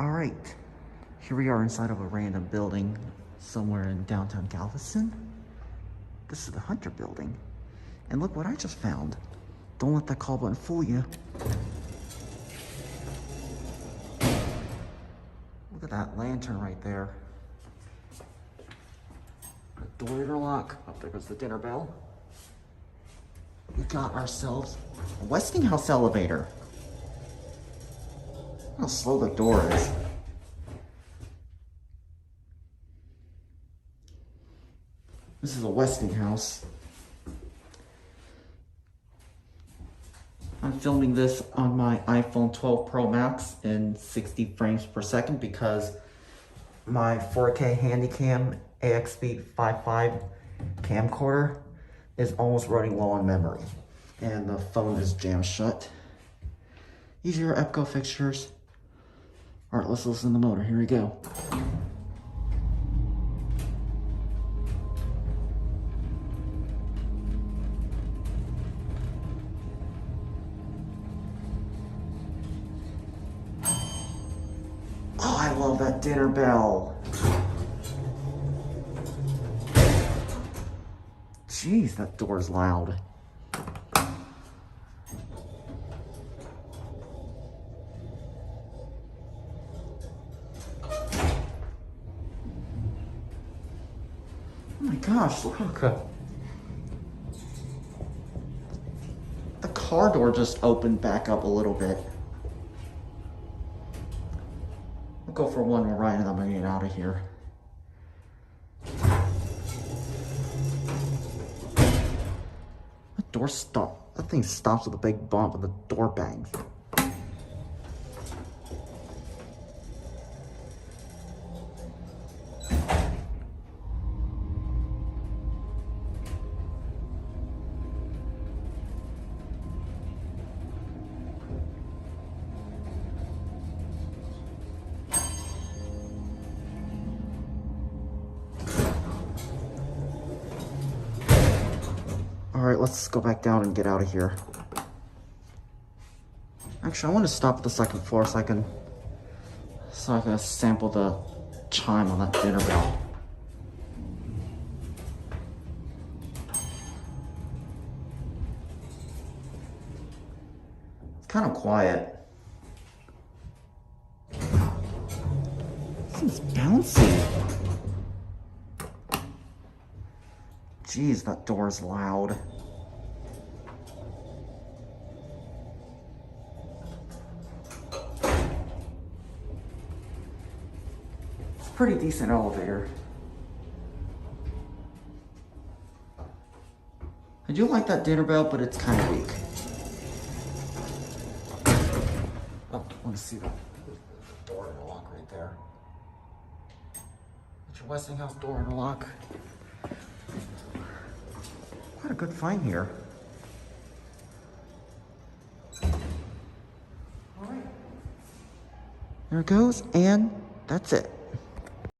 All right, here we are inside of a random building somewhere in downtown Galveston. This is the Hunter building. And look what I just found. Don't let that call button fool you. Look at that lantern right there. The door interlock. Oh, there goes the dinner bell. We got ourselves a Westinghouse elevator. Look how slow the door is. This is a Westinghouse. I'm filming this on my iPhone 12 Pro Max in 60 frames per second because my 4K Handycam AXP 55 camcorder is almost running low on memory and the phone is jammed shut. These are your EPCO fixtures. All right, let's listen to the motor. Here we go. Oh, I love that dinner bell. Jeez, that door's loud. Oh my gosh, look. The car door just opened back up a little bit. I'll go for one more ride and I'm gonna get out of here. That door stopped. That thing stops with a big bump and the door bangs. All right, let's go back down and get out of here. Actually, I want to stop at the second floor so I can sample the chime on that dinner bell. It's kind of quiet. Seems bouncy. Jeez, that door's loud. It's a pretty decent elevator. I do like that dinner bell, but it's kind of weak. Oh, I want to see the door interlock right there. It's your Westinghouse door interlock. What a good find here. All right. There it goes, and that's it.